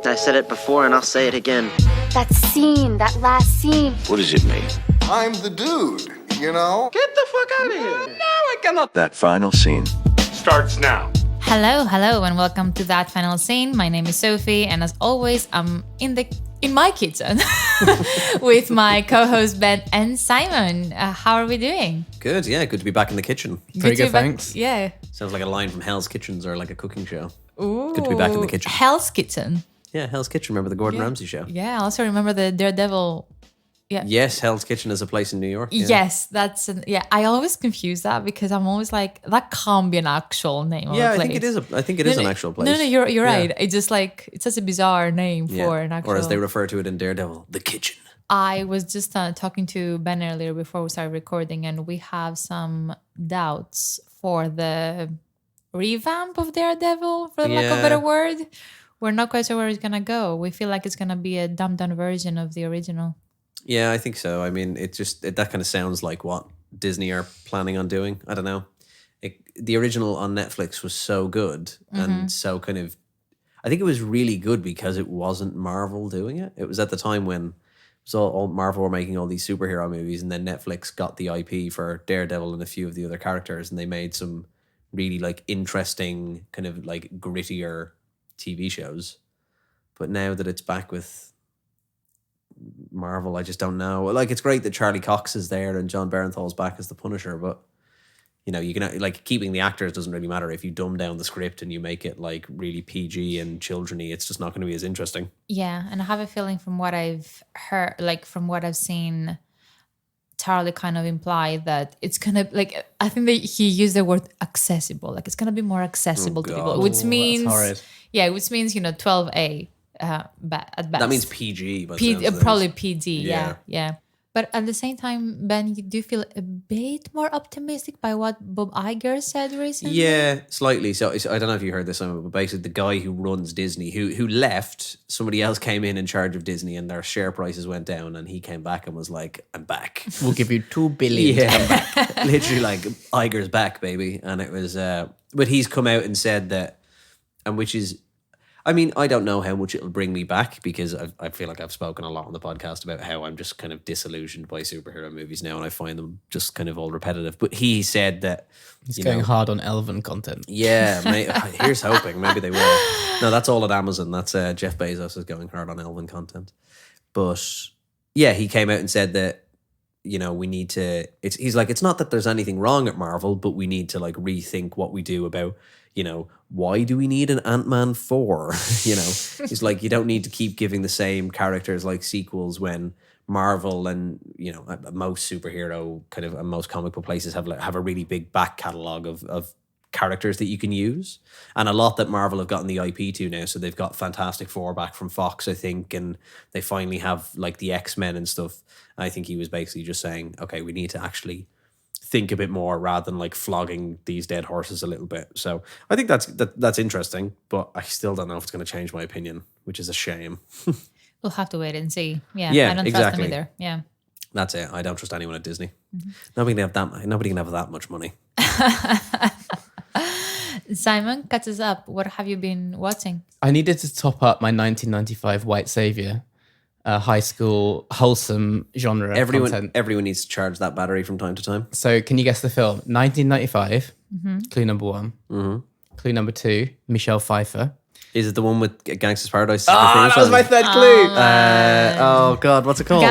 I said it before and I'll say it again. That scene, that last scene. What does it mean? I'm the dude, you know? Get the fuck out of here! No, I cannot. That final scene starts now. Hello, and welcome to That Final Scene. My name is Sophie, and as always, I'm in my kitchen with my co-host Ben and Simon. How are we doing? Good, yeah. Good to be back in the kitchen. Very good, thanks. Yeah. Sounds like a line from Hell's Kitchens or like a cooking show. Ooh. Good to be back in the kitchen. Hell's Kitchen. Yeah, Hell's Kitchen. Remember the Gordon Ramsay show? Yeah, I also remember the Daredevil. Yeah. Yes, Hell's Kitchen is a place in New York. Yeah. Yes, I always confuse that because I'm always like, that can't be an actual name of a place. I think it is. I think it is an actual place. No, you're right. It's just like, it's such a bizarre name for an actual. Or as they refer to it in Daredevil, the kitchen. I was just talking to Ben earlier before we started recording, and we have some doubts for the revamp of Daredevil, for lack of a better word. We're not quite sure where it's gonna go. We feel like it's gonna be a dumbed down version of the original. Yeah, I think so. I mean, that kind of sounds like what Disney are planning on doing. I don't know. The original on Netflix was so good and so kind of, I think it was really good because it wasn't Marvel doing it. It was at the time when all Marvel were making all these superhero movies, and then Netflix got the IP for Daredevil and a few of the other characters, and they made some really like interesting kind of like grittier TV shows. But now that it's back with Marvel, I just don't know. Like, it's great that Charlie Cox is there and John Bernthal's back as the Punisher, but you know, you can like, keeping the actors doesn't really matter. If you dumb down the script and you make it like really PG and children-y, it's just not going to be as interesting. Yeah, and I have a feeling from what I've heard, like from what I've seen, Charlie kind of implied that it's gonna, like, I think that he used the word accessible, like it's gonna be more accessible to people, which means, which means, you know, 12A. At best. That means PG, but probably PG. Yeah. But at the same time, Ben, you do feel a bit more optimistic by what Bob Iger said recently. Yeah, slightly. So I don't know if you heard this, but basically the guy who runs Disney, who left, somebody else came in charge of Disney, and their share prices went down, and he came back and was like, "I'm back. We'll give you $2 billion." Yeah, I'm back. Literally, like, Iger's back, baby. And it was, but he's come out and said that, and which is. I mean, I don't know how much it'll bring me back, because I feel like I've spoken a lot on the podcast about how I'm just kind of disillusioned by superhero movies now, and I find them just kind of all repetitive. But he said that he's going hard on Elven content. Yeah, here's hoping. Maybe they will. No, that's all at Amazon. That's Jeff Bezos is going hard on Elven content. But yeah, he came out and said that, you know, we need to. He's like, it's not that there's anything wrong at Marvel, but we need to like rethink what we do about, you know, why do we need an Ant-Man 4? You know, he's like, you don't need to keep giving the same characters like sequels when Marvel and, you know, most superhero kind of and most comic book places have a really big back catalogue of characters that you can use, and a lot that Marvel have gotten the IP to now. So they've got Fantastic Four back from Fox, I think, and they finally have like the X-Men and stuff. I think he was basically just saying, okay, we need to actually think a bit more rather than like flogging these dead horses a little bit. So I think that's interesting, but I still don't know if it's going to change my opinion, which is a shame. We'll have to wait and see. Yeah, I don't trust them either. Yeah, that's it. I don't trust anyone at Disney. Nobody can have that much money. Simon, catch us up. What have you been watching? I needed to top up my 1995 White Savior high school wholesome genre content. Everyone needs to charge that battery from time to time. So can you guess the film? 1995, clue number 1. Clue number 2, Michelle Pfeiffer. Is it the one with Gangster's Paradise? That was my third clue. Oh God, what's it called?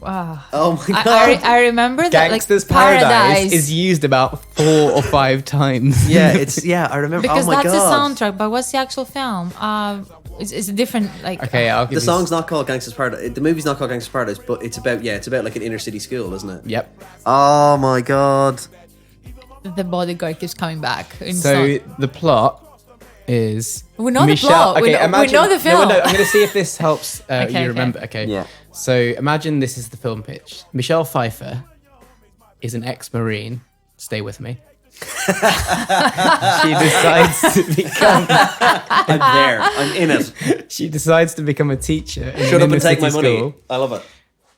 Oh my God. I remember that Gangster's Paradise is used about 4 or 5 times. Yeah, I remember. Because oh my that's God. a soundtrack, but what's the actual film? It's a different, like... Okay, the song's not called Gangster's Paradise. The movie's not called Gangster's Paradise, but it's about like an inner city school, isn't it? Yep. Oh my God. The bodyguard keeps coming back. So the plot is... We know the plot. Okay, we know the film. No, I'm going to see if this helps you remember. Okay. Yeah. So imagine this is the film pitch. Michelle Pfeiffer is an ex-Marine. Stay with me. She decides to become... I'm there. I'm in it. She decides to become a teacher. Shut up and take my money. School. I love it.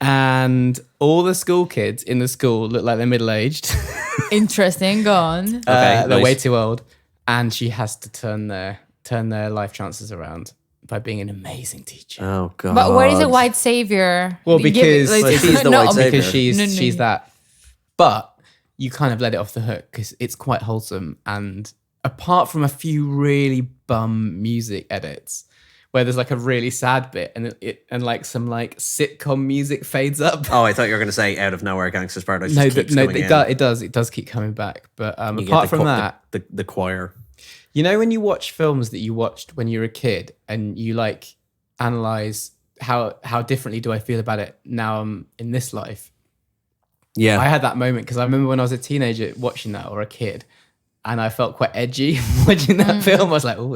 And all the school kids in the school look like they're middle-aged. Interesting, go on. They're way too old. And she has to turn their life chances around by being an amazing teacher. Oh God! But where is the white savior? Well, because she's the white savior. Because she's that. But you kind of let it off the hook because it's quite wholesome. And apart from a few really bum music edits, where there's like a really sad bit and like some like sitcom music fades up. Oh, I thought you were going to say Out of Nowhere Gangster's Paradise. It does keep coming back. But apart from that, the choir. You know, when you watch films that you watched when you were a kid and you like analyze how differently do I feel about it now I'm in this life. Yeah, I had that moment because I remember when I was a teenager watching that, or a kid, and I felt quite edgy watching that film. I was like, oh,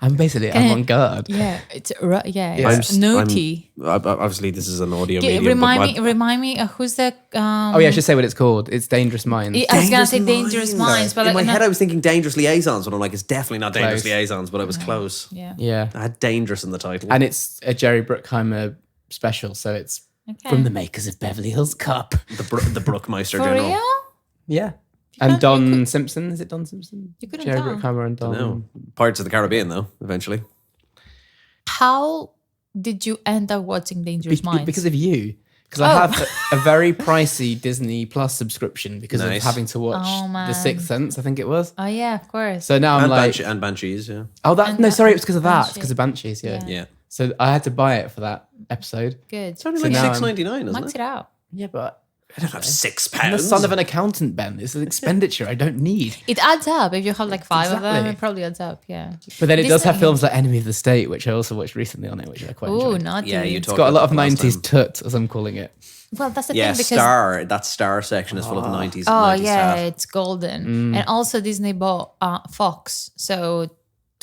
I'm basically avant-garde. Yeah, it's naughty. Obviously, this is an audio medium. Remind me, who's the... oh yeah, I should say what it's called. It's Dangerous Minds. I was going to say Dangerous Minds. But in my head, I was thinking Dangerous Liaisons, but I'm like, it's definitely not Dangerous Close. Liaisons, but I was close. Yeah. I had Dangerous in the title. And it's a Jerry Bruckheimer special, so it's from the makers of Beverly Hills Cop. the Brookmeister For General. real? Yeah. And Don Simpson. Is it Don Simpson? You couldn't Jerry tell. Bruckheimer and Don. No, Pirates of the Caribbean though. Eventually, How did you end up watching Dangerous Minds? Because of you. Because I have a very pricey Disney Plus subscription because of having to watch The Sixth Sense, I think it was. Oh yeah, of course. So now I'm like... and Banshees, yeah. Oh, it was because of that. Banshees. It's because of Banshees, yeah. Yeah. So I had to buy it for that episode. Good. It's only So like now I'm- $6.99, isn't Max it? it out. Yeah, but... I don't have £6. I'm the son of an accountant, Ben. It's an expenditure I don't need. It adds up. If you have like 5 of them, Exactly. it probably adds up, yeah. But then it does have Disney- films like Enemy of the State, which I also watched recently on it, which I quite Ooh, enjoyed. naughty. Yeah, you It's talked got a lot of about that last 90s time. tut, as I'm calling it. Well, that's the Yeah, thing because... that Star section is full of 90s. Oh 90s yeah, stuff. it's golden. And also Disney bought Fox. So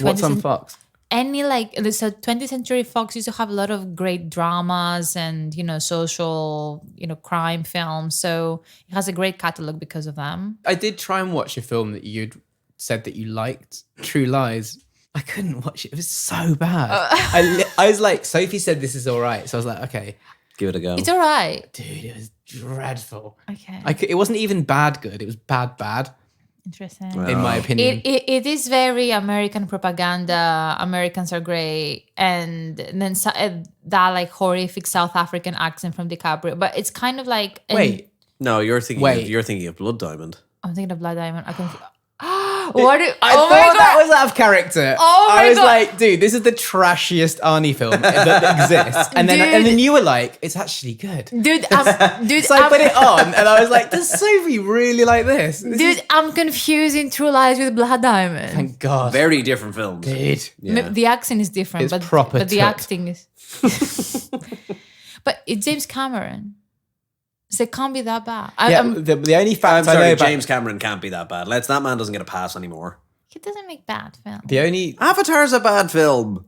What's on 20th Fox? Any like so 20th Century Fox used to have a lot of great dramas and social crime films. So it has a great catalog because of them. I did try and watch a film that you'd said that you liked, True Lies. I couldn't watch it. It was so bad. I was like, Sophie said this is all right. So I was like, okay. Give it a go. It's all right. Dude, it was dreadful. Okay. It wasn't even bad good. It was bad, Interesting. in my opinion. It is very American propaganda. Americans are great, and then that like horrific South African accent from DiCaprio. But it's kind of like Wait. No, you're thinking of Blood Diamond. I'm thinking of Blood Diamond. I can. I thought that was out of character. Oh my I was God. like, dude, this is the trashiest Arnie film that exists. And then you were like, it's actually good. Dude, So I put it on and I was like, does Sophie really like this? I'm confusing True Lies with Blood Diamond. Thank God. Very different films. Dude. Yeah. The accent is different, It's proper but the tut. acting is. But it's James Cameron, so it can't be that bad. The only I'm fact I know sorry, about James Cameron can't be that bad. That man doesn't get a pass anymore. He doesn't make bad films. the only Avatar's a bad film.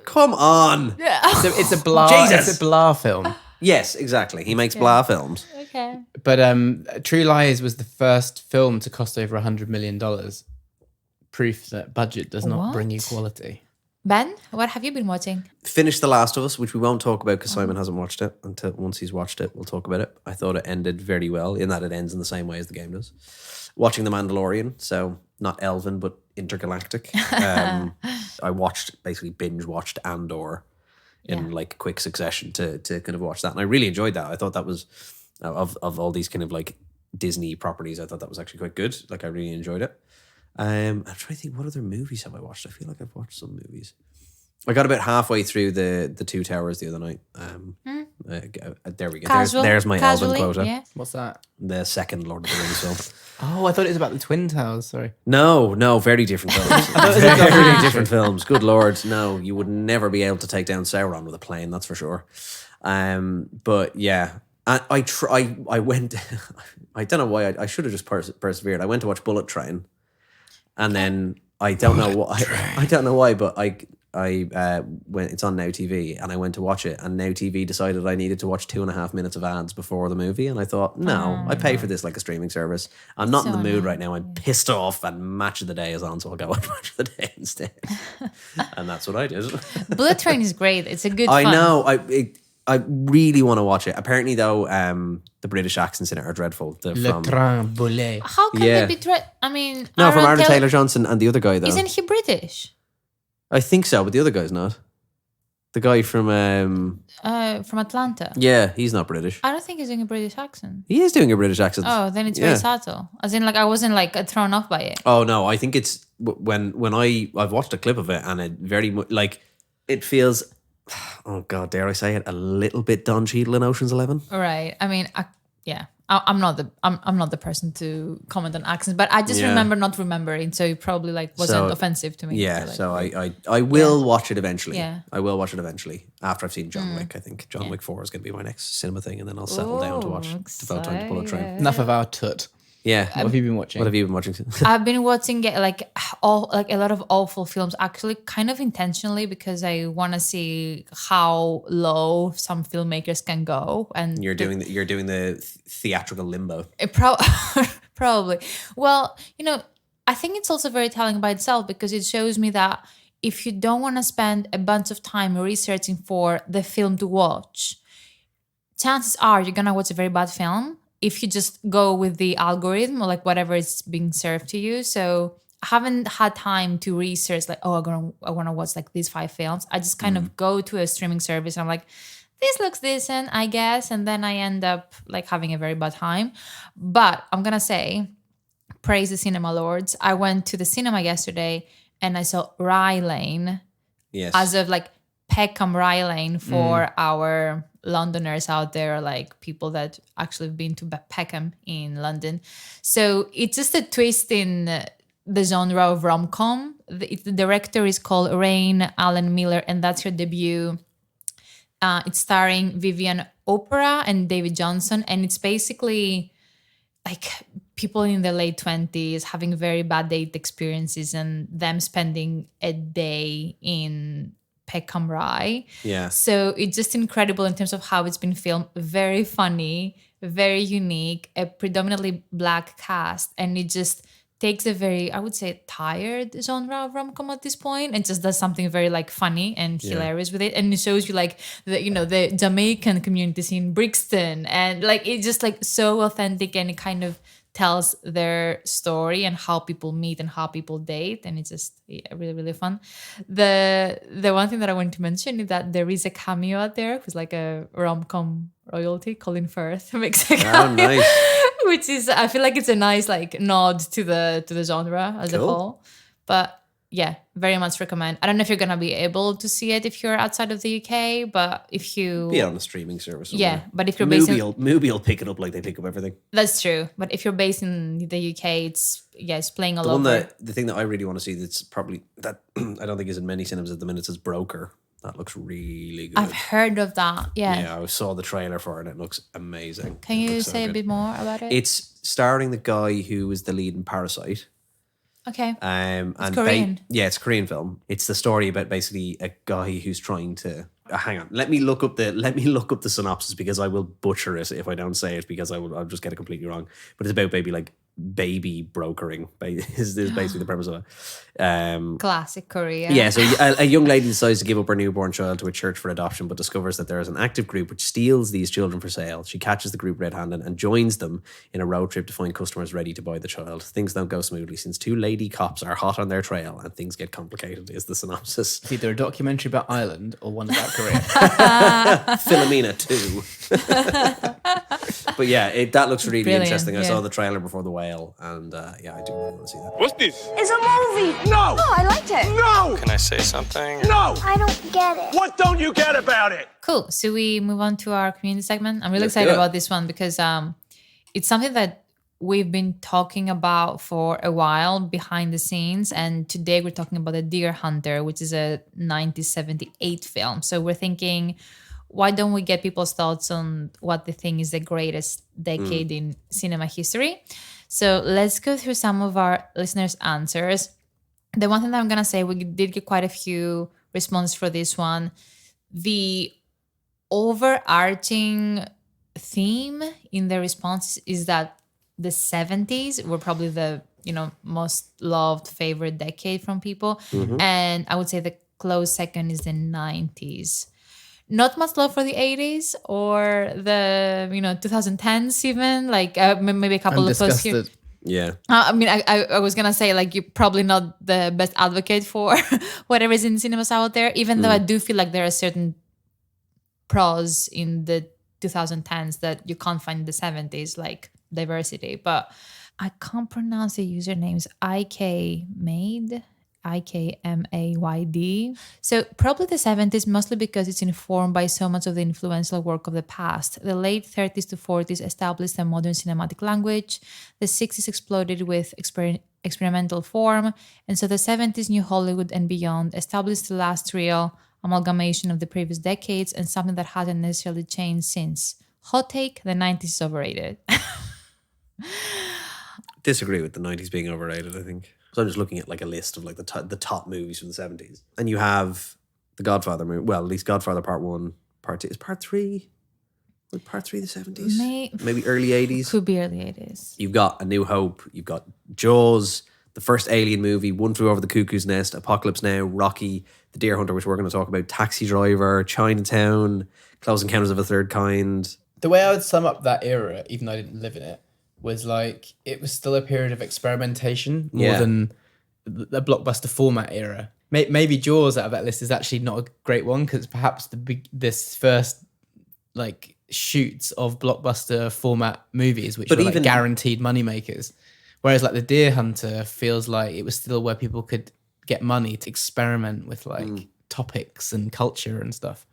Come on. it's a blah Jesus. it's a blah film. Yes, exactly. He makes blah films. Okay. But True Lies was the first film to cost over $100 million. Proof that budget does not bring you What? quality. Ben, what have you been watching? Finished The Last of Us, which we won't talk about because Simon hasn't watched it. Until once he's watched it, we'll talk about it. I thought it ended very well in that it ends in the same way as the game does. Watching The Mandalorian, so not Elven but intergalactic. I basically binge watched Andor in like quick succession to kind of watch that, and I really enjoyed that. I thought that was of all these kind of like Disney properties, I thought that was actually quite good. Like I really enjoyed it. I'm trying to think, what other movies have I watched? I feel like I've watched some movies. I got about halfway through the Two Towers the other night. There we go. There's my Elven quota. Yeah. What's that? The second Lord of the Rings film. Oh, I thought it was about the Twin Towers. Sorry. No, very different films. Very different films. Good Lord, no, you would never be able to take down Sauron with a plane, that's for sure. But yeah, I went. I don't know why I should have just persevered. I went to watch Bullet Train, and then I don't know why, but I went. It's on Now TV, and I went to watch it, and Now TV decided I needed to watch 2.5 minutes of ads before the movie, and I thought, no, I pay for this like a streaming service. I'm not in the mood right now. I'm pissed off, and Match of the Day is on, so I'll go watch Match of the Day instead. And that's what I did. Bullet Train is great. It's a good. I fun. know. I really want to watch it. Apparently, though, the British accents in it are dreadful. Le Train Boulet. How can Yeah. they be? I mean, No, from Aaron Taylor Taylor Johnson and the other guy though. Isn't he British? I think so, but the other guy's not. The guy from Atlanta. yeah, he's not British. I don't think he's doing a British accent. He is doing a British accent. Oh, then it's very subtle. As in, like, I wasn't like thrown off by it. Oh no, I think it's when I've watched a clip of it and it very much like it feels. Oh God, dare I say it? A little bit Don Cheadle in Ocean's 11. Right. I mean, I'm not the person to comment on accents, but I just remember not remembering, so it probably like wasn't offensive to me. Yeah, so, like, I will watch it eventually. Yeah. I will watch it eventually after I've seen John Wick. I think John Wick 4 is going to be my next cinema thing, and then I'll settle down to watch Devote Time to Bullet Train. Enough of our tut. Yeah, What have you been watching? What have you been watching? I've been watching like a lot of awful films, actually, kind of intentionally, because I want to see how low some filmmakers can go. And You're doing the theatrical limbo. Probably. Well, I think it's also very telling by itself, because it shows me that if you don't want to spend a bunch of time researching for the film to watch, chances are you're gonna watch a very bad film if you just go with the algorithm or like whatever is being served to you. So I haven't had time to research like, I want to watch like these 5 films. I just kind of go to a streaming service and I'm like, this looks decent, I guess. And then I end up like having a very bad time. But I'm going to say, praise the cinema lords. I went to the cinema yesterday and I saw Rye Lane. Yes. As of like Peckham Rye Lane for our Londoners out there, like people that actually have been to Peckham in London. So it's just a twist in the genre of rom-com. The director is called Rain Allen Miller, and that's her debut. It's starring Vivian Oprah and David Johnson, and it's basically like people in their late 20s having very bad date experiences and them spending a day in Peckham Rye. Yeah. So it's just incredible in terms of how it's been filmed. Very funny, very unique, a predominantly black cast, and it just takes a very, I would say, tired genre of rom-com at this point and just does something very like funny and hilarious with it. And it shows you like the Jamaican communities in Brixton, and like it's just like so authentic, and it kind of tells their story and how people meet and how people date, and it's just really, really fun. The one thing that I want to mention is that there is a cameo out there who's like a rom-com royalty. Colin Firth makes a cameo, nice. which is, I feel like it's a nice like nod to the genre as a whole. But yeah, very much recommend. I don't know if you're gonna be able to see it if you're outside of the UK, but if you Be on a streaming service somewhere. yeah, but if you're based in Mubi will pick it up like they pick up everything. that's true. But if you're based in the UK, it's playing all over. The thing that I really want to see that's probably that I don't think is in many cinemas at the minute is Broker. That looks really good. I've heard of that. Yeah. Yeah, I saw the trailer for it and it looks amazing. Can you say a bit more about it? It's starring the guy who was the lead in Parasite. Okay. And Korean. it's a Korean film. It's the story about basically a guy who's trying to hang on. Let me look up the synopsis because I will butcher it if I don't say it because I'll just get it completely wrong. But it's about baby brokering is basically the premise of it. Classic Korea. Yeah, so a young lady decides to give up her newborn child to a church for adoption, but discovers that there is an active group which steals these children for sale. She catches the group red-handed and joins them in a road trip to find customers ready to buy the child. Things don't go smoothly since 2 lady cops are hot on their trail and things get complicated, is the synopsis. It's either a documentary about Ireland or one about Korea. Philomena 2. But yeah, that looks really Brilliant, interesting. I yeah. saw the trailer before the whale and yeah, I do really want to see that. What's this? It's a movie. No! Oh, I liked it. No! Can I say something? No! I don't get it. What don't you get about it? Cool. So we move on to our community segment. I'm really Let's do excited it. about this one because it's something that we've been talking about for a while behind the scenes. And today we're talking about The Deer Hunter, which is a 1978 film. So we're thinking, why don't we get people's thoughts on what they think is the greatest decade in cinema history? So let's go through some of our listeners' answers. The one thing that I'm going to say, we did get quite a few responses for this one. The overarching theme in the response is that the 70s were probably the most loved favorite decade from people. And I would say the close second is the 90s. Not much love for the 80s or the 2010s even, like maybe a couple of posts here. Yeah. I mean, I was gonna say like you're probably not the best advocate for whatever is in cinemas out there, even though I do feel like there are certain pros in the 2010s that you can't find in the 70s, like diversity. But I can't pronounce the usernames. IKMAYD. So probably the 70s, mostly because it's informed by so much of the influential work of the past. The late 30s to 40s established a modern cinematic language. The 60s exploded with experimental form. And so the 70s, New Hollywood and beyond established the last real amalgamation of the previous decades and something that hasn't necessarily changed since. Hot take, the 90s is overrated. Disagree with the 90s being overrated, I think. So I'm just looking at like a list of like the top movies from the 70s. And you have the Godfather movie. Well, at least Godfather Part 1, Part 2. Is Part 3? Like Part 3 the 70s? Maybe early 80s? Could be early 80s. You've got A New Hope. You've got Jaws, the first Alien movie, One Flew Over the Cuckoo's Nest, Apocalypse Now, Rocky, The Deer Hunter, which we're going to talk about, Taxi Driver, Chinatown, Close Encounters of a Third Kind. The way I would sum up that era, even though I didn't live in it, was like it was still a period of experimentation more than the blockbuster format era. Maybe Jaws out of that list is actually not a great one because perhaps this first like shoots of blockbuster format movies, which were like guaranteed moneymakers. Whereas like The Deer Hunter feels like it was still where people could get money to experiment with like topics and culture and stuff.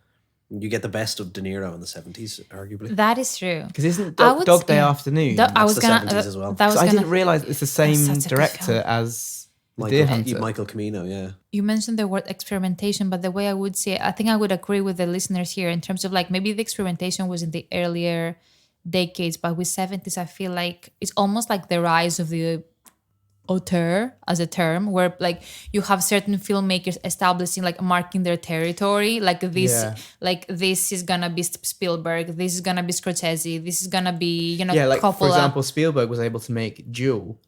You get the best of De Niro in the 70s, arguably. That is true. Because isn't Dog Day Afternoon? I was the gonna 70s as well. I didn't realise it's the same such a good director film. as Deer Hunter. Michael Cimino, yeah. You mentioned the word experimentation, but the way I would say it, I think I would agree with the listeners here in terms of like maybe the experimentation was in the earlier decades, but with 70s, I feel like it's almost like the rise of the auteur as a term, where like you have certain filmmakers establishing like marking their territory, like this like this is gonna be Spielberg, this is gonna be Scorsese, this is gonna be like Coppola. for example, Spielberg was able to make Duel,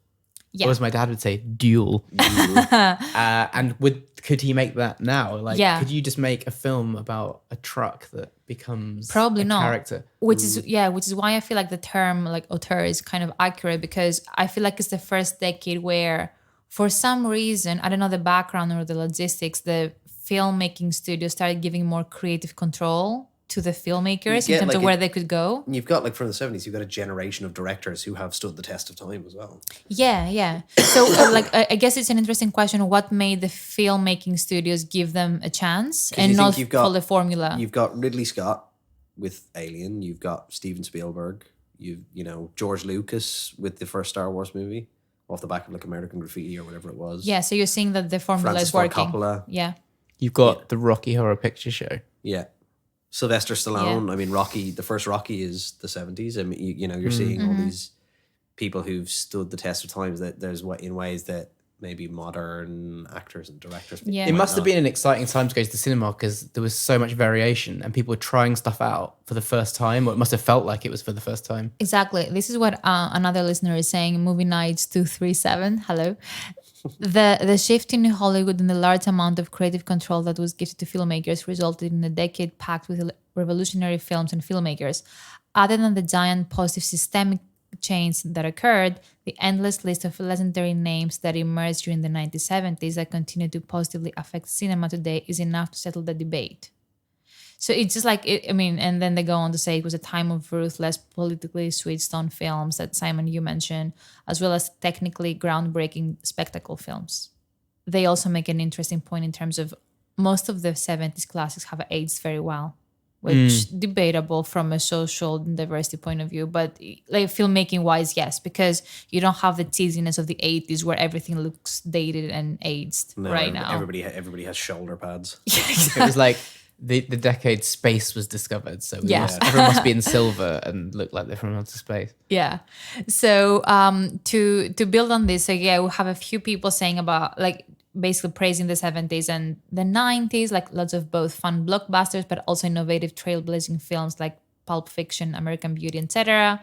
or as my dad would say, Duel. And could he make that now? Like, could you just make a film about a truck that becomes probably not character? Which is why I feel like the term like auteur is kind of accurate, because I feel like it's the first decade where for some reason, I don't know the background or the logistics, the filmmaking studio started giving more creative control to the filmmakers in terms of where they could go. You've got like from the 70s, you've got a generation of directors who have stood the test of time as well. Yeah. So I guess it's an interesting question. What made the filmmaking studios give them a chance and not follow the formula? You've got Ridley Scott with Alien. You've got Steven Spielberg. You've George Lucas with the first Star Wars movie off the back of like American Graffiti or whatever it was. Yeah, so you're seeing that the formula Francis is working. Ford Coppola. Yeah. You've got the Rocky Horror Picture Show. Yeah. Sylvester Stallone. I mean, Rocky. The first Rocky is the 70s. I mean, you're seeing all these people who've stood the test of times. That there's in ways that maybe modern actors and directors. Yeah, it must have been an exciting time to go to the cinema because there was so much variation and people were trying stuff out for the first time, or it must have felt like it was for the first time. Exactly. This is what another listener is saying. Movie Nights 237. Hello. The shift in Hollywood and the large amount of creative control that was gifted to filmmakers resulted in a decade packed with revolutionary films and filmmakers. Other than the giant positive systemic change that occurred, the endless list of legendary names that emerged during the 1970s that continue to positively affect cinema today is enough to settle the debate. So it's just like, and then they go on to say it was a time of ruthless, politically switched on films that Simon, you mentioned, as well as technically groundbreaking spectacle films. They also make an interesting point in terms of most of the 70s classics have aged very well, which debatable from a social and diversity point of view, but like filmmaking wise, yes, because you don't have the cheesiness of the 80s where everything looks dated and aged right now. Everybody has shoulder pads. It was like the decade space was discovered, so everyone must be in silver and look like they're from outer space. Yeah. So to build on this, so we have a few people saying about like basically praising the 70s and the 90s, like lots of both fun blockbusters, but also innovative trailblazing films like Pulp Fiction, American Beauty, etc.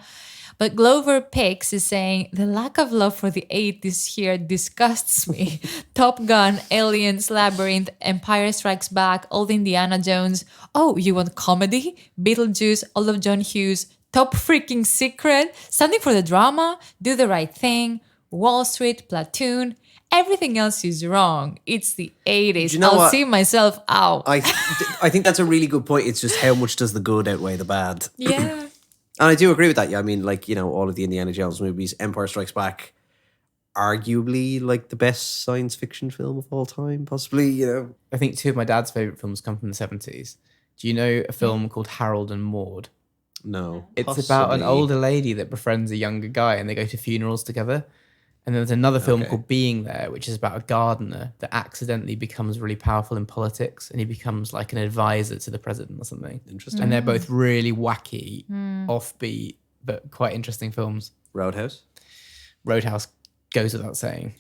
But Glover Pix is saying, the lack of love for the 80s here disgusts me. Top Gun, Aliens, Labyrinth, Empire Strikes Back, Old Indiana Jones. Oh, you want comedy? Beetlejuice, all of John Hughes, Top Freaking Secret, something for the drama, Do the Right Thing, Wall Street, Platoon. Everything else is wrong. It's the 80s. You know I'll what? see myself out. I think that's a really good point. It's just how much does the good outweigh the bad? Yeah. And I do agree with that. Yeah, I mean, like, you know, all of the Indiana Jones movies, Empire Strikes Back, arguably like the best science fiction film of all time, possibly, you know. I think two of my dad's favourite films come from the 70s. Do you know a film called Harold and Maude? No. It's about an possibly. older lady that befriends a younger guy and they go to funerals together. And then there's another film called Being There, which is about a gardener that accidentally becomes really powerful in politics and he becomes like an advisor to the president or something. Interesting. And they're both really wacky, offbeat, but quite interesting films. Roadhouse, Roadhouse goes without saying.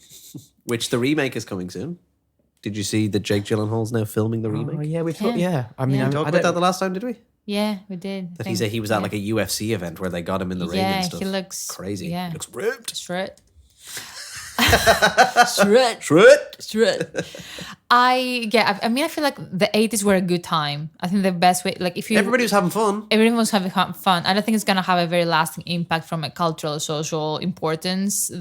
which the remake is coming soon. Did you see that Jake Gyllenhaal's now filming the remake? Oh, yeah, we thought, Yeah. yeah. I mean, Yeah. I We talked don't- about that the last time, did we? Yeah, we did. That he was at like a UFC event where they got him in the ring Yeah, and stuff. he looks crazy. yeah. He looks ripped. Shred. Shred. Shred. Shred. I mean, I feel like the 80s were a good time. I think the best way, like if you Everybody was having fun. everyone was having fun. I don't think it's gonna have a very lasting impact from a cultural, social importance.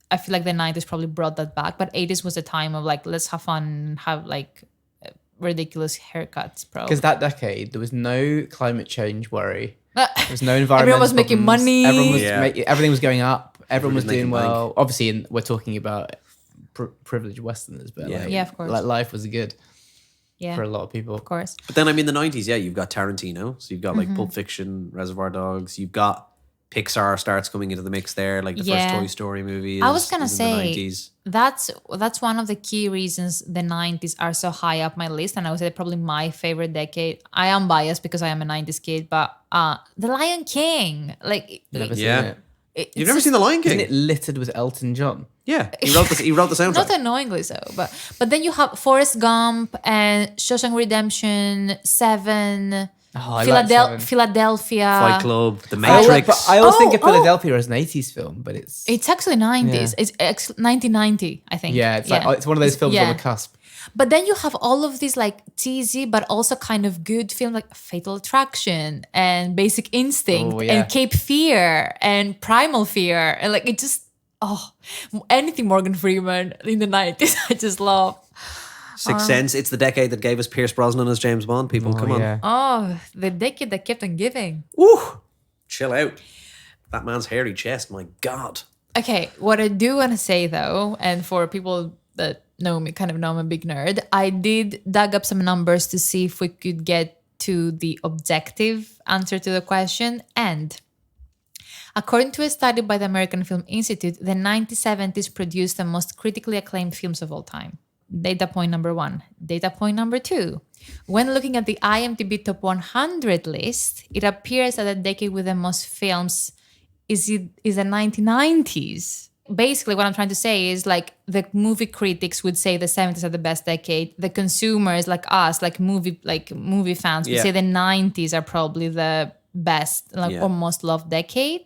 I feel like the 90s probably brought that back, but 80s was a time of like, let's have fun, have like ridiculous haircuts, bro. Because that decade, there was no climate change worry. There was no environmental Everyone was making problems. money. Everyone was Yeah. everything was going up. Everyone was Everybody doing was making well. Obviously, we're talking about privileged Westerners, but Yeah. like, Yeah, of course. like life was good Yeah, for a lot of people. of course. But then, I mean, the 90s, yeah, you've got Tarantino. So you've got Mm-hmm. like Pulp Fiction, Reservoir Dogs. You've got Pixar starts coming into the mix there, like the Yeah. first Toy Story movie. I was gonna is in the say 90s. that's one of the key reasons the 90s are so high up my list, and I would say probably my favorite decade. I am biased because I am a 90s kid, but The Lion King, like Never seen Yeah. it. it's You've never just seen The Lion Isn't King? it littered with Elton John? Yeah, he wrote the soundtrack. not annoyingly so, but then you have Forrest Gump and Shawshank Redemption, Seven, Oh, I like Seven. Philadelphia. Fight Club, The I always- Matrix. but I always think of Oh, oh. Philadelphia as an 80s film, but it's It's actually 90s. Yeah. It's 1990, I think. yeah, it's like it's one of those films on the cusp. But then you have all of these like cheesy but also kind of good films like Fatal Attraction and Basic Instinct Oh, yeah. and Cape Fear and Primal Fear. And like it just, anything Morgan Freeman in the 90s, I just love. Sixth Sense. It's the decade that gave us Pierce Brosnan as James Bond. People, come on. Yeah. Oh, the decade that kept on giving. Woo! Chill out. That man's hairy chest, my God. Okay, what I do want to say though, and for people that know me, kind of know I'm a big nerd, I did dug up some numbers to see if we could get to the objective answer to the question. And according to a study by the American Film Institute, the 1970s produced the most critically acclaimed films of all time. Data point number one. Data point number two. When looking at the IMDb Top 100 list, it appears that the decade with the most films is the 1990s. Basically, what I'm trying to say is like the movie critics would say the 70s are the best decade. The consumers like us, like movie fans, would Yeah. say the 90s are probably the best, or most loved decade.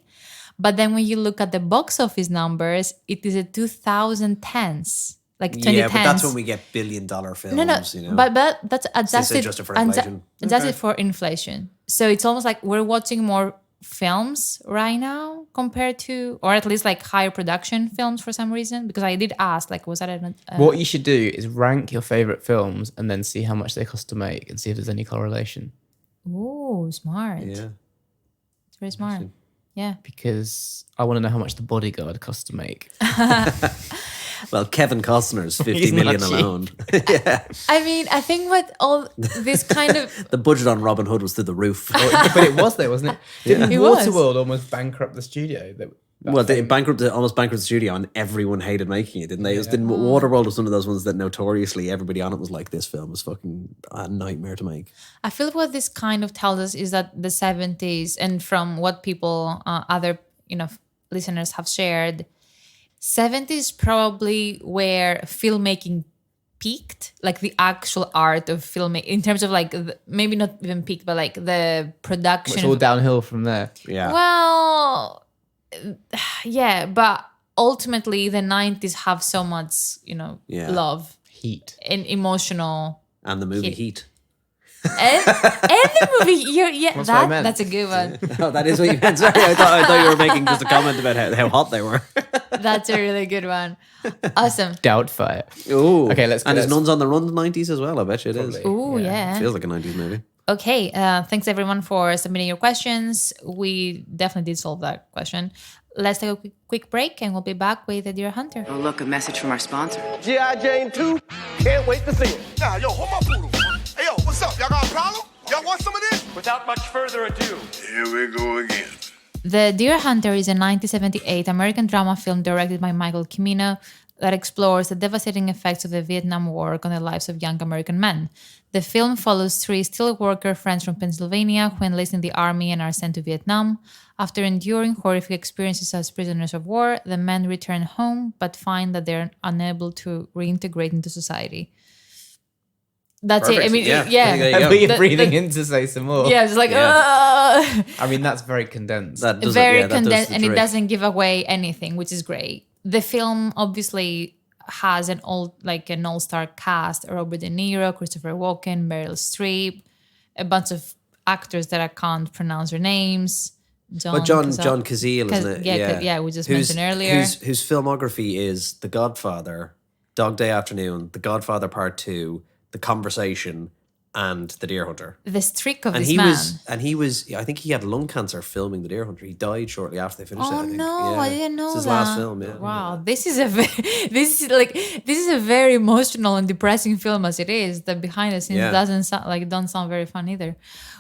But then when you look at the box office numbers, it is a 2010s. Like 2010s. Yeah, but that's when we get billion-dollar films, No, you know. but that's adjusted, adjusted for inflation. adjusted Okay. for inflation. So it's almost like we're watching more films right now compared to, or at least like higher production films for some reason. Because I did ask, like, was that What you should do is rank your favorite films and then see how much they cost to make and see if there's any correlation. Ooh, smart. Yeah. It's very smart. Yeah. Because I want to know how much The Bodyguard costs to make. Well, Kevin Costner's 50 He's million not cheap. alone. Yeah. I mean, I think what all this kind of The budget on Robin Hood was through the roof. But it was though, wasn't it? Didn't It was. Waterworld almost bankrupt the studio? Well, they almost bankrupt the studio, and everyone hated making it, didn't they? Waterworld was one of those ones that notoriously everybody on it was like, this film is fucking a nightmare to make. I feel what this kind of tells us is that the 70s, and from what people, other listeners have shared, 70s probably where filmmaking peaked, like the actual art of filmmaking, in terms of like maybe not even peaked, but like the production. It's all downhill from there. Yeah. Well, yeah, but ultimately the 90s have so much, love Heat. and emotional. And the movie Heat. And the movie, That's what I meant. that's a good one. Oh, that is what you meant. Sorry, I thought you were making just a comment about how hot they were. That's a really good one. Awesome. Doubtfire. Oh, Okay, let's go. And is Let's- Nuns on the Run the 90s as well? I bet you it is. Ooh, yeah. Feels like a 90s movie. Okay, thanks everyone for submitting your questions. We definitely did solve that question. Let's take a quick break and we'll be back with the Deer Hunter. Oh, look, a message from our sponsor. G.I. Jane 2, can't wait to see it. Nah, yo, hold my poodle. Hey, yo, what's up? Y'all got a problem? Y'all want some of this? Without much further ado, Here we go again. The Deer Hunter is a 1978 American drama film directed by Michael Cimino that explores the devastating effects of the Vietnam War on the lives of young American men. The film follows three steelworker friends from Pennsylvania who enlist in the army and are sent to Vietnam. After enduring horrific experiences as prisoners of war, the men return home but find that they're unable to reintegrate into society. That's it. I Perfect. mean, Yeah. yeah. There you I go. put you The- breathing in to say some more. Yeah, it's like, Yeah. I mean, that's very condensed. That does very it, yeah, that does condensed, the and it trick. doesn't give away anything, which is great. The film obviously has an all-star cast: Robert De Niro, Christopher Walken, Meryl Streep, a bunch of actors that I can't pronounce their names. But John Cazale, isn't it? Yeah, we just mentioned earlier. Whose filmography is The Godfather, Dog Day Afternoon, The Godfather Part 2, The Conversation, and The Deer Hunter. The streak of And this he man. was I think he had lung cancer filming The Deer Hunter. He died shortly after they finished it. Oh I think. no, Yeah. I didn't know It's his that. last film, yeah. Wow, this is a very emotional and depressing film as it is. The behind the scenes Yeah. don't sound very fun either.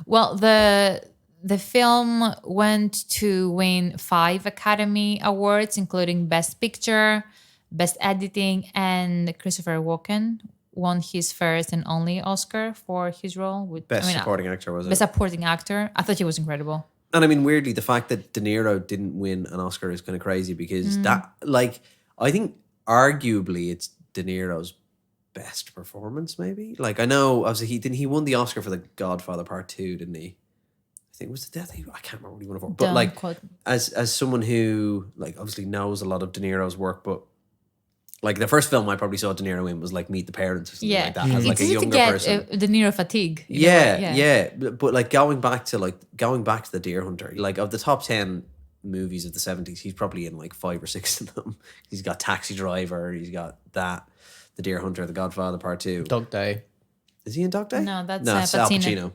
Well, the film went to win 5 Academy Awards, including Best Picture, Best Editing, and Christopher Walken won his first and only Oscar for his role. Best supporting actor, was it? Best supporting actor. I thought he was incredible. And I mean, weirdly, the fact that De Niro didn't win an Oscar is kind of crazy because I think arguably it's De Niro's best performance, maybe. Like, I know, obviously, he won the Oscar for The Godfather Part 2, didn't he? I think it was the death. I can't remember what he won it for. But Don't like, quote- as someone who like obviously knows a lot of De Niro's work, but like the first film I probably saw De Niro in was like Meet the Parents or something Yeah, like that, as it's like a easy to younger get person. De Niro fatigue. in a Yeah, way, yeah. But like going back to The Deer Hunter, like of the top 10 movies of the 70s, he's probably in like 5 or 6 of them. He's got Taxi Driver, he's got that, The Deer Hunter, The Godfather Part 2. Dog Day. Is he in Dog Day? No, that's, it's Al Pacino. Pacino.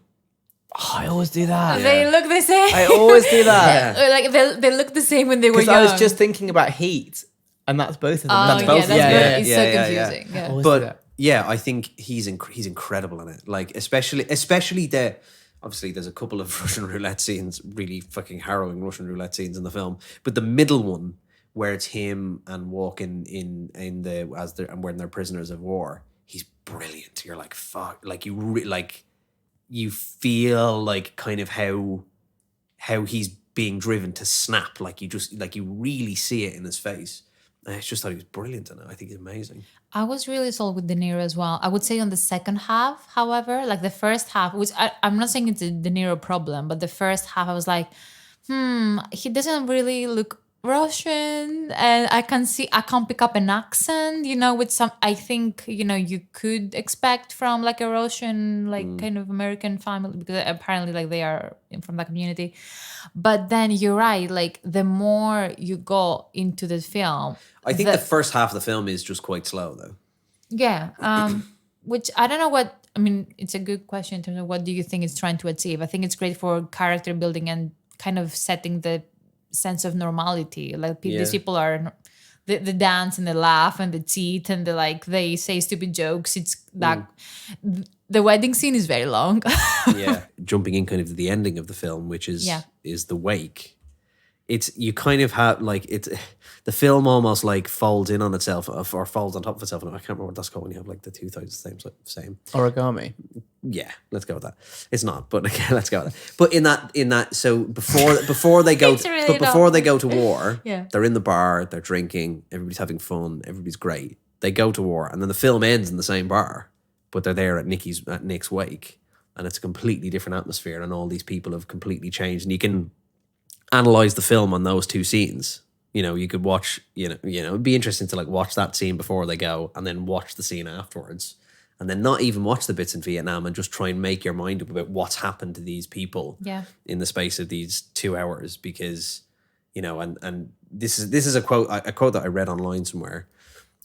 Oh, I always do that. They look the same. I always do that. Like they look the same when they were Because young. I was just thinking about Heat, and that's both of them. Oh, that's yeah, both that's of them. good. It's so yeah. confusing. Yeah. Always do But that. yeah, I think he's incredible in it. Like especially the obviously there's a couple of Russian roulette scenes, really fucking harrowing Russian roulette scenes in the film. But the middle one where it's him and Walken and when they're prisoners of war, he's brilliant. You're like fuck, like you feel like kind of how he's being driven to snap. Like you really see it in his face. I just thought he was brilliant in it. I think he's amazing. I was really sold with De Niro as well. I would say on the second half, however, like the first half, which I'm not saying it's a De Niro problem, but the first half I was like, he doesn't really look Russian, and I can't pick up an accent, with some, I think, you could expect from like a Russian, like kind of American family, because apparently like they are from that community. But then you're right, like the more you go into the film, I think the first half of the film is just quite slow though. yeah, which I don't know what, I mean, it's a good question in terms of what do you think it's trying to achieve. I think it's great for character building and kind of setting the sense of normality. Like these people are the dance and the laugh and the cheat and they say stupid jokes. It's that the wedding scene is very long. Yeah, jumping in kind of to the ending of the film, which is the wake. It's you kind of have like the film almost like folds in on itself or folds on top of itself. I can't remember what that's called when you have like the two sides the same. Origami. Yeah, let's go with that. It's not, but okay, let's go with that. But in that, so before they go, before they go to war, they're in the bar, they're drinking, everybody's having fun, everybody's great. They go to war, and then the film ends in the same bar, but they're there at Nick's wake, and it's a completely different atmosphere, and all these people have completely changed, and you can analyze the film on those two scenes. You could watch, it'd be interesting to like watch that scene before they go, and then watch the scene afterwards. And then not even watch the bits in Vietnam and just try and make your mind up about what's happened to these people in the space of these 2 hours. Because, you know, and this is a quote that I read online somewhere,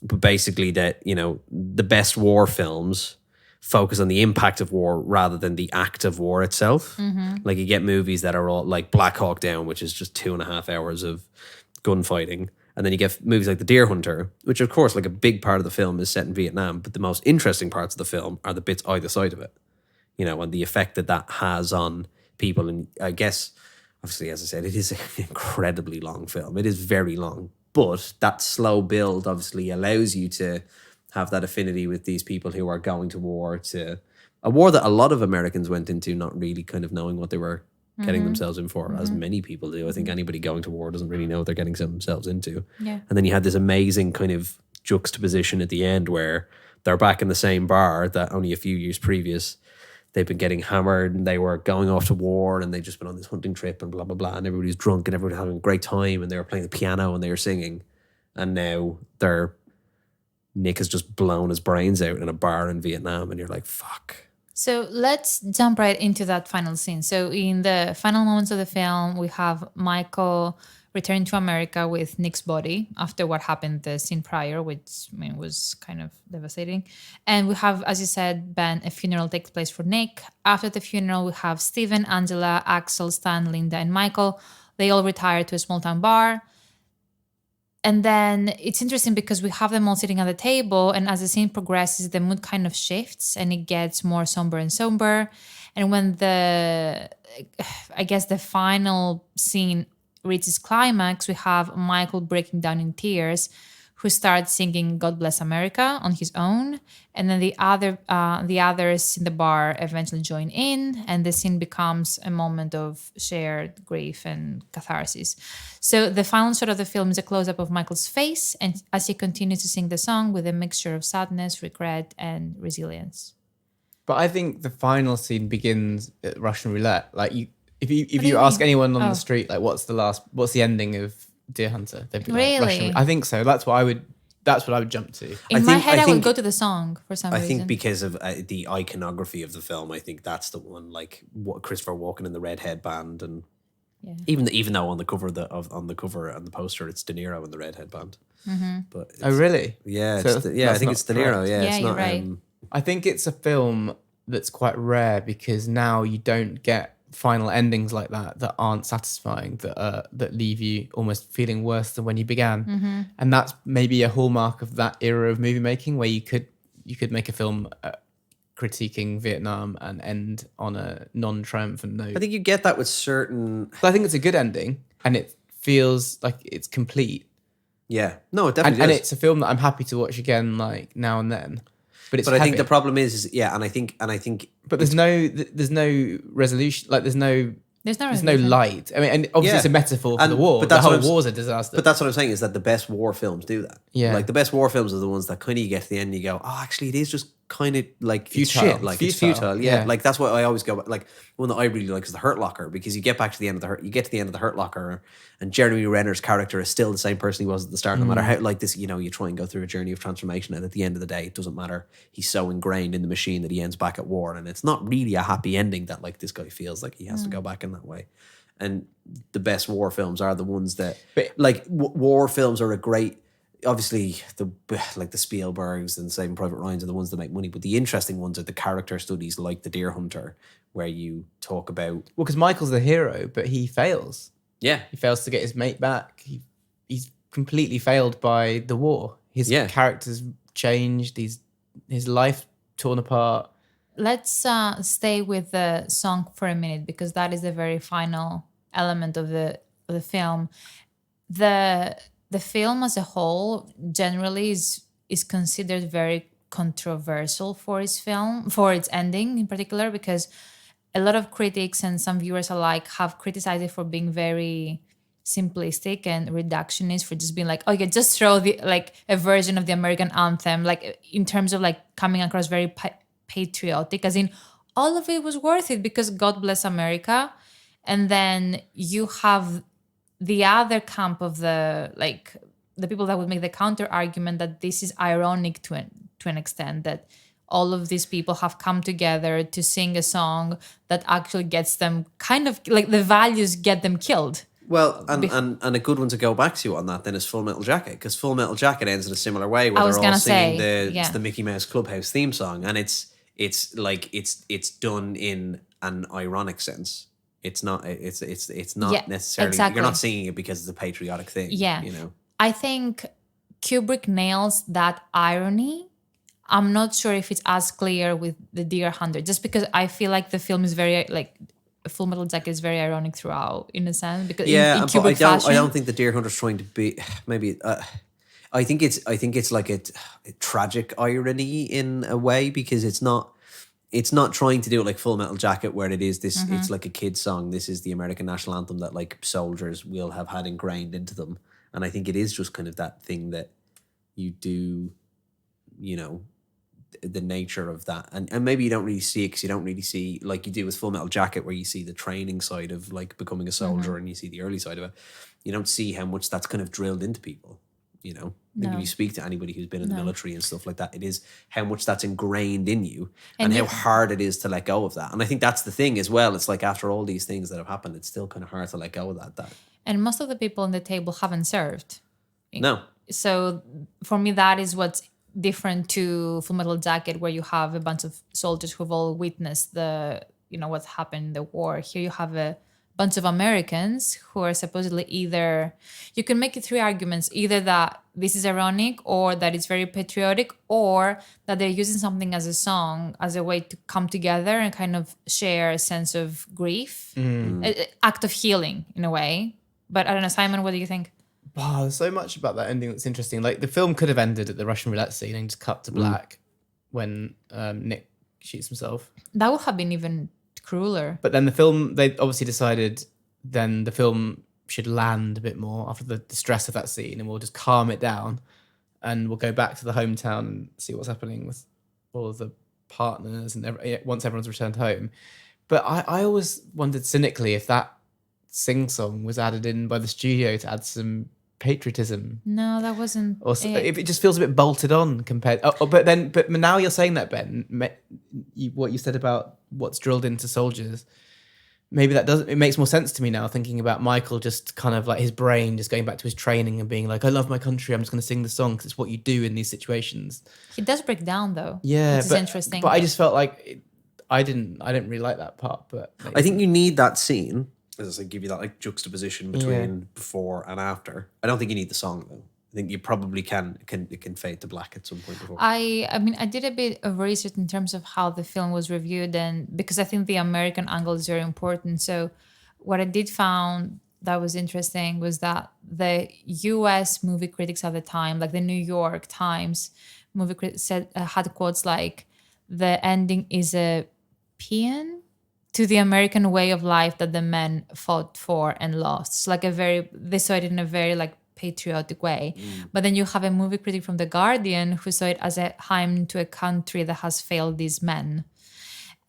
but basically that, you know, the best war films focus on the impact of war rather than the act of war itself. Like you get movies that are all like Black Hawk Down, which is just 2.5 hours of gunfighting. And then you get movies like The Deer Hunter, which of course, like a big part of the film is set in Vietnam, but the most interesting parts of the film are the bits either side of it, you know, and the effect that has on people. And I guess, obviously, as I said, it is an incredibly long film. It is very long, but that slow build obviously allows you to have that affinity with these people who are going to war, to a war that a lot of Americans went into not really kind of knowing what they were getting themselves in for, as many people do. I think anybody going to war doesn't really know what they're getting themselves into. Yeah. And then you had this amazing kind of juxtaposition at the end where they're back in the same bar that only a few years previous they've been getting hammered and they were going off to war and they'd just been on this hunting trip and blah, blah, blah. And everybody's drunk and everybody having a great time and they were playing the piano and they were singing. And now Nick has just blown his brains out in a bar in Vietnam and you're like, fuck. So let's jump right into that final scene. So in the final moments of the film, we have Michael returning to America with Nick's body after what happened the scene prior, which I mean was kind of devastating. And we have, as you said, Ben, a funeral takes place for Nick. After the funeral, we have Steven, Angela, Axel, Stan, Linda, and Michael. They all retire to a small town bar. And then it's interesting because we have them all sitting at the table, and as the scene progresses, the mood kind of shifts and it gets more somber and somber. And when the final scene reaches climax, we have Michael breaking down in tears, who starts singing "God Bless America" on his own, and then the others in the bar eventually join in, and the scene becomes a moment of shared grief and catharsis. So the final shot of the film is a close-up of Michael's face, and as he continues to sing the song with a mixture of sadness, regret, and resilience. But I think the final scene begins at Russian roulette. Like if you you ask mean? anyone on the street, like what's the ending of Deer Hunter? They'd be Really? like Russian. I think so. That's what I would jump to. In my head, I would go to the song for some reason. I think because of the iconography of the film, I think that's the one. Like what Christopher Walken in the red headband, and even though on the cover on the cover and the poster it's De Niro in the red headband. But Oh really? Yeah, So I think it's De Niro. correct. Yeah, Yeah, it's you're not. right. I think it's a film that's quite rare because now you don't get final endings like that aren't satisfying, that leave you almost feeling worse than when you began. And that's maybe a hallmark of that era of movie making, where you could make a film critiquing Vietnam and end on a non-triumphant note. I think you get that with certain. But I think it's a good ending, and it feels like it's complete. Yeah, no, it definitely And is. it's a film that I'm happy to watch again, like now and then. But it's But I think heavy. the problem is and I think. But there's no resolution. Like there's no resolution. light. I mean, and obviously Yeah. it's a metaphor for And- the war. but The that's what whole I'm- war's a disaster. But that's what I'm saying, is that the best war films do that. Yeah. Like the best war films are the ones that kind of you get to the end and you go, oh, actually it is just kind of like it's Futile. shit. Like it's futile. Yeah. Yeah. Like that's what I always go back. Like one that I really like is The Hurt Locker, because you get back to the end of you get to the end of The Hurt Locker and Jeremy Renner's character is still the same person he was at the start, no matter how like this, you know, you try and go through a journey of transformation, and at the end of the day, it doesn't matter. He's so ingrained in the machine that he ends back at war, and it's not really a happy ending that like this guy feels like he has to go back in that way. And the best war films are the ones that, like, war films are a great. Obviously, the Spielbergs and Saving Private Ryan's are the ones that make money, but the interesting ones are the character studies, like The Deer Hunter, where you talk about. well, because Michael's the hero, but he fails. Yeah, He fails to get his mate back. He's completely failed by the war. His character's changed. His life torn apart. Let's stay with the song for a minute, because that is the very final element of the film. The film as a whole generally is considered very controversial for its ending in particular, because a lot of critics and some viewers alike have criticized it for being very simplistic and reductionist, for just being like, oh yeah, just throw a version of the American anthem, like in terms of like coming across very patriotic, as in all of it was worth it because God bless America. And then you have the other camp of the people that would make the counter argument that this is ironic to an extent, that all of these people have come together to sing a song that actually gets them kind of like the values get them killed. Well, and a good one to go back to on that then is Full Metal Jacket, because Full Metal Jacket ends in a similar way where I was they're all gonna singing say, it's the Mickey Mouse Clubhouse theme song, and it's done in an ironic sense. It's not necessarily exactly. you're not singing it because it's a patriotic thing. Yeah. You know. I think Kubrick nails that irony. I'm not sure if it's as clear with the Deer Hunter, just because I feel like the film is very like Full Metal Jacket is very ironic throughout, in a sense, because in but Kubrick fashion. I don't think the Deer Hunter's trying to be maybe. I think it's like a tragic irony in a way, because it's not trying to do it like Full Metal Jacket, where it is this. It's like a kid's song. This is the American national anthem that like soldiers will have had ingrained into them, and I think it is just kind of that thing that you do, you know, the nature of that, and maybe you don't really see it because you don't really see, like you do with Full Metal Jacket, where you see the training side of like becoming a soldier and you see the early side of it. You don't see how much that's kind of drilled into people, you know. Like if you speak to anybody who's been in the military and stuff like that, it is how much that's ingrained in you and how hard it is to let go of that. And I think that's the thing as well. It's like after all these things that have happened, it's still kind of hard to let go of that. And most of the people on the table haven't served. No. So for me, that is what's different to Full Metal Jacket, where you have a bunch of soldiers who've all witnessed what happened in the war. Here you have a bunch of Americans who are supposedly either, you can make it three arguments, either that this is ironic, or that it's very patriotic, or that they're using something as a song as a way to come together and kind of share a sense of grief, an act of healing in a way. But I don't know, Simon, what do you think? Wow, there's so much about that ending that's interesting. Like the film could have ended at the Russian roulette scene and just cut to black when Nick shoots himself. That would have been even crueler. But then the film, they obviously decided then the film should land a bit more after the stress of that scene, and we'll just calm it down and we'll go back to the hometown and see what's happening with all of the partners and once everyone's returned home. But I always wondered cynically if that sing-song was added in by the studio to add some patriotism. No, that wasn't. Or if it just feels a bit bolted on compared. But now you're saying that, Ben, what you said about what's drilled into soldiers, maybe that doesn't. It makes more sense to me now, thinking about Michael just kind of like his brain just going back to his training and being like, I love my country, I'm just going to sing the song because it's what you do in these situations. He does break down though. Yeah, which is interesting. But I just felt like I didn't really like that part. But I think you need that scene. As I say, give you that like juxtaposition between before and after. I don't think you need the song though. I think you probably it can fade to black at some point before. I mean, I did a bit of research in terms of how the film was reviewed, and because I think the American angle is very important. So what I did found that was interesting was that the US movie critics at the time, like the New York Times movie critics had quotes like, the ending is a paean to the American way of life that the men fought for and lost. It's like they saw it in a very like patriotic way. But then you have a movie critic from The Guardian who saw it as a hymn to a country that has failed these men.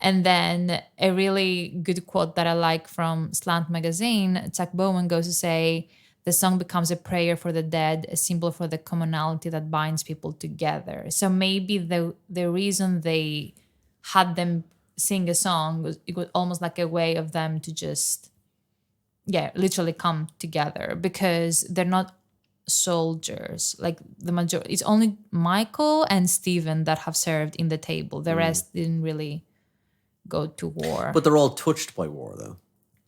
And then a really good quote that I like from Slant Magazine, Chuck Bowen goes to say, the song becomes a prayer for the dead, a symbol for the commonality that binds people together. So maybe the reason they had them sing a song was almost like a way of them to just literally come together, because they're not soldiers. Like the majority, it's only Michael and Stephen that have served in the table. The rest didn't really go to war. But they're all touched by war though.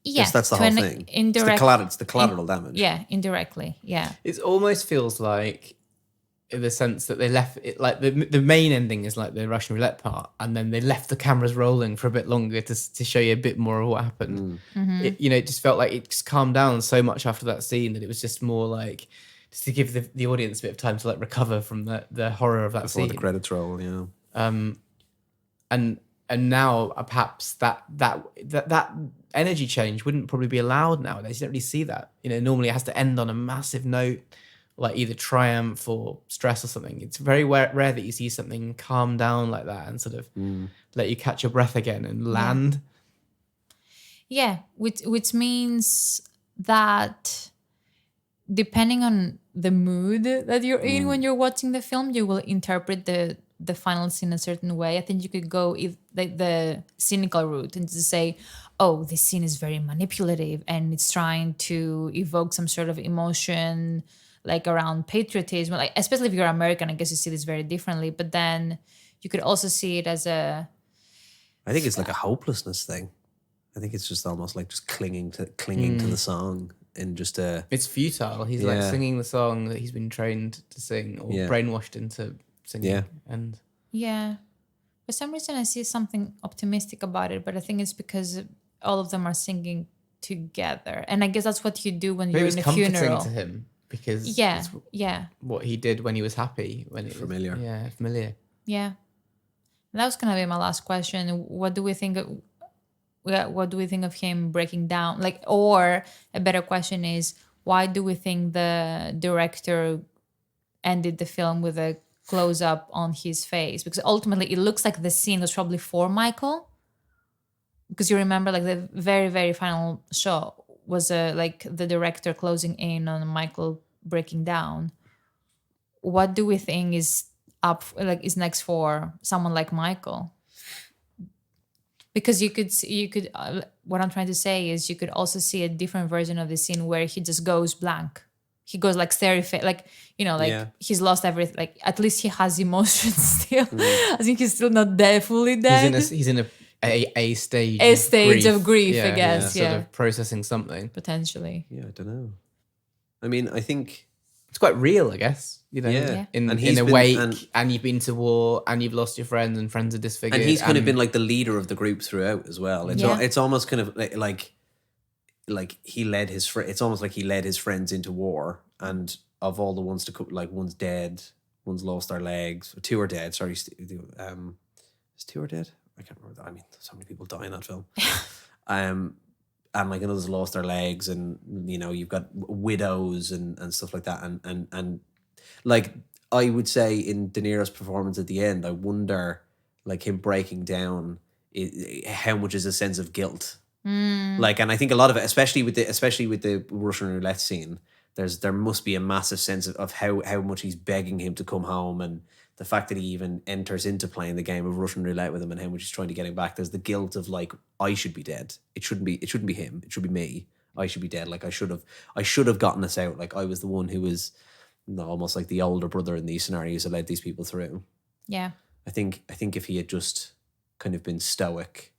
Yeah, that's the whole thing. It's the collateral damage. Yeah, indirectly. Yeah. It almost feels like, in the sense that they left it, like the main ending is like the Russian roulette part, and then they left the cameras rolling for a bit longer to show you a bit more of what happened. It just felt like it just calmed down so much after that scene that it was just more like just to give the audience a bit of time to like recover from the horror of that Before scene. the credits roll, yeah. And now perhaps that energy change wouldn't probably be allowed nowadays. You don't really see that. Normally it has to end on a massive note, like either triumph or stress or something. It's very rare that you see something calm down like that and sort of let you catch your breath again and land. Yeah, which means that depending on the mood that you're in when you're watching the film, you will interpret the final scene a certain way. I think you could go like the cynical route and just say, oh, this scene is very manipulative and it's trying to evoke some sort of emotion like around patriotism. Like, especially if you're American, I guess you see this very differently. But then you could also see it as I think it's like a hopelessness thing. I think it's just almost like just clinging to the song and just It's futile. He's like singing the song that he's been trained to sing or brainwashed into singing. Yeah. And for some reason I see something optimistic about it, but I think it's because all of them are singing together. And I guess that's what you do when you're in a funeral. It was comforting to him because it's what he did when he was happy. When it familiar. Familiar. Yeah. And that was going to be my last question. What do we think of him breaking down? Like, or a better question is, why do we think the director ended the film with a close up on his face? Because ultimately it looks like the scene was probably for Michael. Because you remember, like, the very, very final shot was like the director closing in on Michael breaking down. What do we think is is next for someone like Michael? Because you could what I'm trying to say is you could also see a different version of the scene where he just goes blank. He goes like terrified, like, you know, like he's lost everything. Like, at least he has emotions still. I think he's still not fully dead. He's in a stage of grief, I guess. Sort of processing something. Potentially. Yeah, I don't know. I mean, I think it's quite real, I guess. You know, in a wake, and you've been to war, and you've lost your friends, and friends are disfigured. And he's kind of been like the leader of the group throughout as well. It's almost kind of like he led his it's almost like he led his friends into war, and of all the ones to cook, like, one's dead, one's lost their legs, 2 are dead. Sorry, is 2 are dead? I can't remember that. I mean, so many people die in that film. And like others lost their legs, and, you know, you've got widows and stuff like that. And like, I would say in De Niro's performance at the end, I wonder, like, him breaking down, how much is a sense of guilt? Like, and I think a lot of it, especially with the Russian roulette scene, there must be a massive sense of how much he's begging him to come home, and the fact that he even enters into playing the game of Russian roulette with him, and how much he's trying to get him back. There's the guilt of, like, I should be dead. It shouldn't be him. It should be me. I should be dead. Like, I should have gotten us out. Like, I was the one who was, you know, almost like the older brother in these scenarios that led these people through. Yeah. I think if he had just kind of been stoic,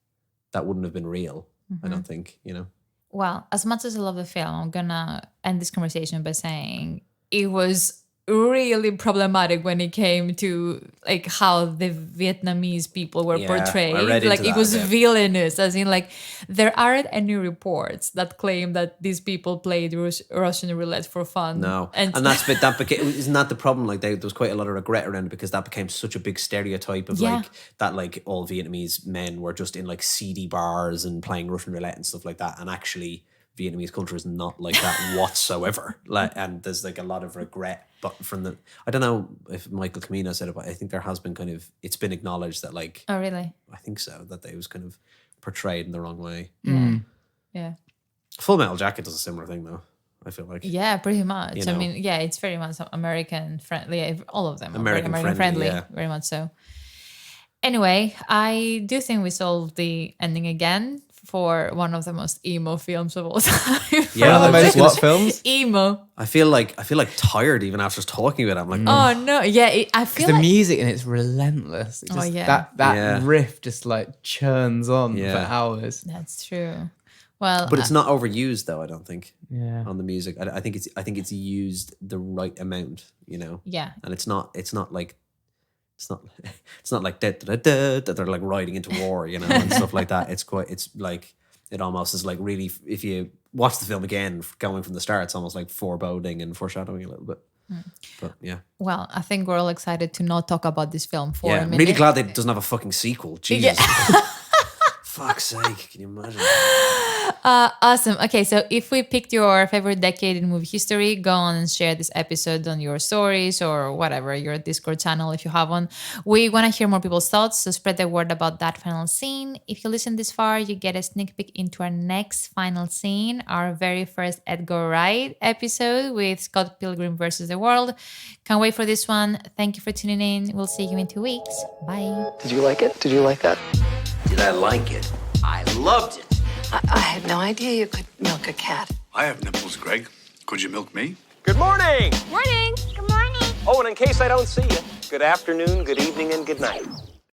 that wouldn't have been real. I don't think, you know. Well, as much as I love the film, I'm gonna end this conversation by saying it was really problematic when it came to, like, how the Vietnamese people were portrayed. Like, it was villainous, as in, like, there aren't any reports that claim that these people played Russian roulette for fun. No, and that became, isn't that the problem? Like, there was quite a lot of regret around it, because that became such a big stereotype of like that, like, all Vietnamese men were just in, like, seedy bars and playing Russian roulette and stuff like that, and actually Vietnamese culture is not like that whatsoever. Like, and there's, like, a lot of regret, but from the, I don't know if Michael Camino said it, but I think there has been kind of, it's been acknowledged that, like, oh really? I think so, that they was kind of portrayed in the wrong way. Yeah. Full Metal Jacket does a similar thing, though, I feel like. Yeah, pretty much. You know? I mean, yeah, it's very much American friendly. All of them are American friendly, yeah. Very much so. Anyway, I do think we solved the ending again for one of the most emo films of all time. Yeah, one of the most what films? Emo. I feel like tired even after talking about it. I'm like, oh no, yeah, I feel the like music in it's relentless. It just, that riff just, like, churns on for hours. That's true. Well, but it's not overused, though, I don't think. Yeah. On the music, I think it's used the right amount, you know. Yeah. And it's not like that they're, like, riding into war, you know, and stuff like that. It's like, it almost is like, really, if you watch the film again, going from the start, it's almost like foreboding and foreshadowing a little bit. But yeah. Well, I think we're all excited to not talk about this film for a minute. I'm really glad that it doesn't have a fucking sequel. Jesus. Fuck's sake, can you imagine? Awesome. Okay, so if we picked your favorite decade in movie history, go on and share this episode on your stories or whatever, your Discord channel if you have one. We want to hear more people's thoughts, so spread the word about that final scene. If you listen this far, you get a sneak peek into our next final scene, our very first Edgar Wright episode with Scott Pilgrim vs. the World. Can't wait for this one. Thank you for tuning in. We'll see you in 2 weeks. Bye. Did you like it? Did you like that? Did I like it? I loved it. I had no idea you could milk a cat. I have nipples, Greg. Could you milk me? Good morning. Morning. Good morning. Oh, and in case I don't see you, good afternoon, good evening, and good night.